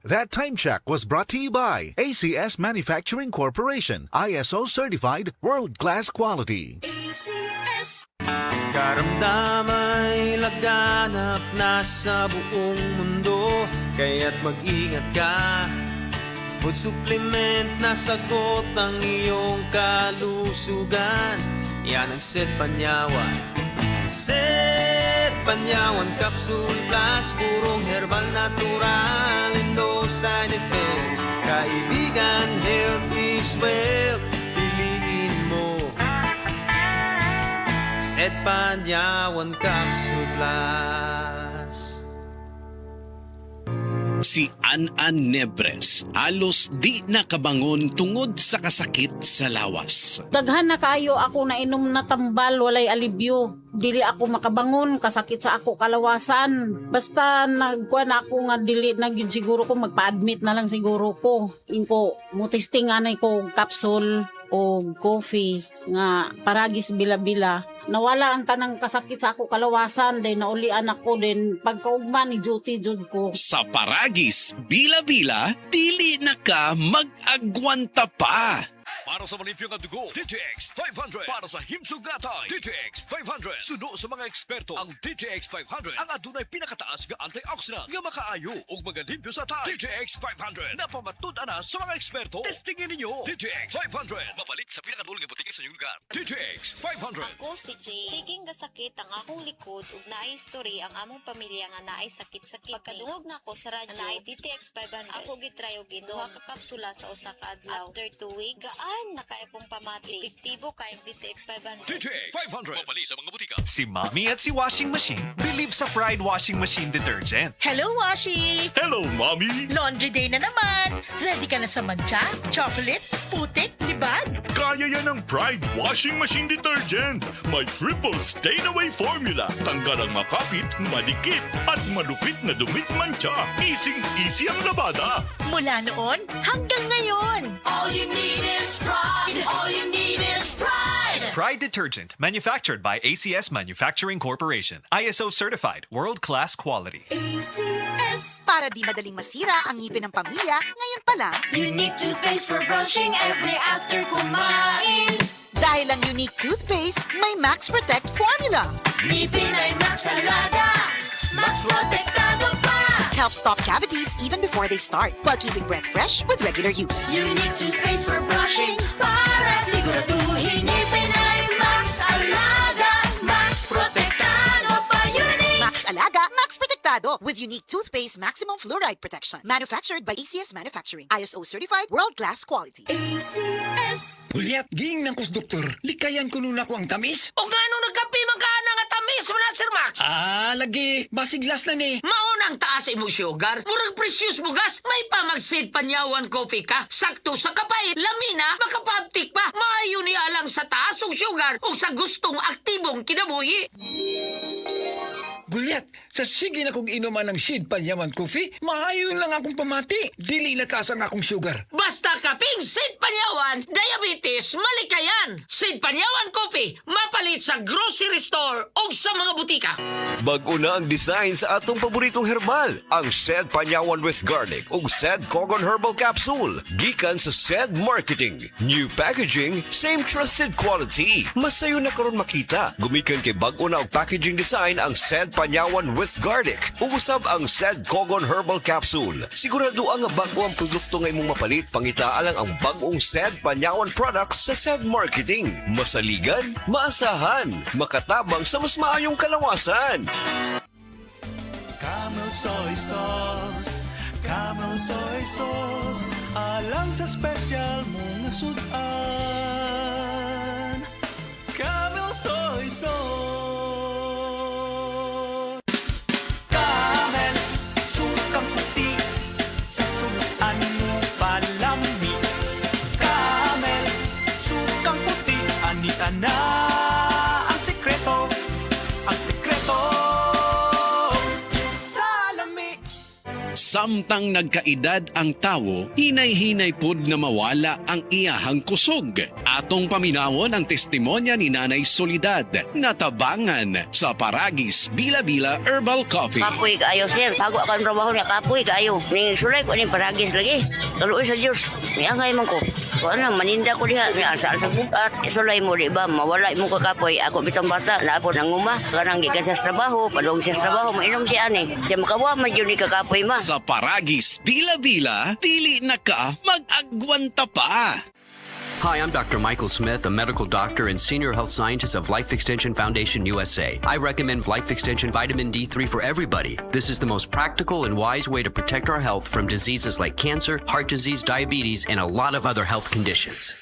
That time check was brought to you by ACS Manufacturing Corporation, ISO certified world-class quality. ACS. Karamdamay laganap na sa buong mundo, kaya't mag-ingat ka. Food supplement na sagot ang iyong kalusugan. Yan ang Sed Panyawan. Sed Panyawan Capsule Plus, purong herbal natural and no side effects. Kaibigan, health is wealth. Piliin mo Sed Panyawan Capsule Plus. Si An-An Nebres halos di nakabangon tungod sa kasakit sa lawas. Daghan na kaayo ako na inom na tambal, walay alibyo. Dili ako makabangon, kasakit sa ako kalawasan. Basta nagkuan ako nga dili na gyud siguro ko magpa-admit na lang siguro ko. Inko mutisting anay ko capsule o coffee nga paragis bila-bila. Nawala ang tanang kasakit sa ako kalawasan, then naulian ako, then pagkaugma ni duty jud ko. Sa paragis, bila-bila, dili na ka mag-agwanta pa. Para sa malimpyong ang dugo, DTX 500. Para sa himsugatay, DTX 500. Suno sa mga eksperto, ang DTX 500 ang adunay pinakataas nga antioxidant nga makaayo ug magalimpyo sa tay. DTX 500 napamatud-an na sa mga eksperto. Testingin ninyo. DTX 500 mapalit sa pinakadulong nga butiki sa inyong lugar. DTX 500. Ako si Jay. Siging gasakit ang akong likod ug naay history ang among pamilya nga naay sakit-sakit. Pagkadungog na ako sa radyo, naay DTX 500. Ako gitry og duha ka kapsula sa usa ka adlaw. After 2 weeks, na kaya kong pamati. Epektibo kayong DTX 500. DTX 500 mapalit sa mga butika. Si Mommy at si Washing Machine believe sa Pride Washing Machine Detergent. Hello, Washi! Hello, Mommy! Laundry day na naman. Ready ka na sa mancha, chocolate, putik, libag? Kaya yan ang Pride Washing Machine Detergent. May triple stain-away formula. Tanggal ang makapit, madikit, at malupit na dumit mancha. Easy ang labada. Mula noon hanggang ngayon. All you need is pride. All you need is pride. Pride Detergent, manufactured by ACS Manufacturing Corporation. ISO certified, world-class quality. ACS. Para di madaling masira ang ngipin ng pamilya, ngayon pa lang, Unique toothpaste for brushing every after kumain. dahil ang unique toothpaste, may Max Protect formula. Ngipin ay Max Alaga. Max Protektado pa. Helps stop cavities even before they start, while keeping breath fresh with regular use. Unique toothpaste for brushing para siguraduhin ngipin ay Max Alaga. Max Protektado pa. Unique. Max Alaga, Max Protectado with unique toothpaste maximum fluoride protection. Manufactured by ACS Manufacturing. ISO certified, world-class quality. ACS. Uliat, ging ng kus doktor. Likayan ko nun ako ang tamis. O nga nung nagkapi magkana nga tamis mo na, Sir Max? Lagi. Basiglas na ni. Maunang taas imong sugar. Murag precious bugas. May pamagsid panyawan coffee ka. Sakto sa kapay. Lamina, makapabtik pa. Maayo ni alang sa taas og sugar o sa gustong aktibong kinabuhi. Gulyat, sa sige na kong inuman ng Sid Panyaman Coffee, maayon lang akong pamati. Dili na taas ang akong sugar. Basta kaping Sid Panyawan, diabetes, malikayan. Sid Panyawan Coffee, mapalit sa grocery store o sa mga butika. Bag-o na ang design sa atong paboritong herbal, ang Sed Panyawan with Garlic ug Sed Cogon Herbal Capsule. Gikan sa Sed Marketing. New packaging, same trusted quality. Masayo na karon makita. Gumikan kay bag-o na og packaging design ang Sed Panyawan with Garlic ug usab ang Sed Cogon Herbal Capsule. Sigurado ang bago ang produkto nga imong mapalit, pangitaa lang ang bag-ong Sed Panyawan products sa Sed Marketing. Masaligan, maasahan, makatabang sa mas maayong kalawasan. Camel soy sauce, Camel soy sauce, alang sa special mong sudan. Camel soy sauce. Camel, sukang puti, sa sudan mo palami. Camel, sukang puti, anita na ang sekreto, Samtang nagkaedad ang tawo, hinay-hinay pod na mawala ang iyahang kusog. Atong paminawon ang testimonya ni Nanay Soledad, natabangan sa Paragis Bila-Bila Herbal Coffee. Kapoy kaayo, sir. Bago akong trabaho niya, kapoy kaayo. Ning sulay ko ning Paragis lagi. Kaluoy sa Diyos. Niangay man ko. Kung ano, maninda ko diha. Asa-asa bukat. Sulay mo, di ba? Mawala mo ka kapoy. Ako bitang bata. Lapo ng uma. Karang gikan sa trabaho. Padong sa trabaho. Mainom siya ani. Siya makawa, magyuni ka kapoy ma. Sa Paragis Bila-Bila, dili na ka mag-agwanta pa. Hi, I'm Dr. Michael Smith, a medical doctor and senior health scientist of Life Extension Foundation USA. I recommend Life Extension Vitamin D3 for everybody. This is the most practical and wise way to protect our health from diseases like cancer, heart disease, diabetes, and a lot of other health conditions.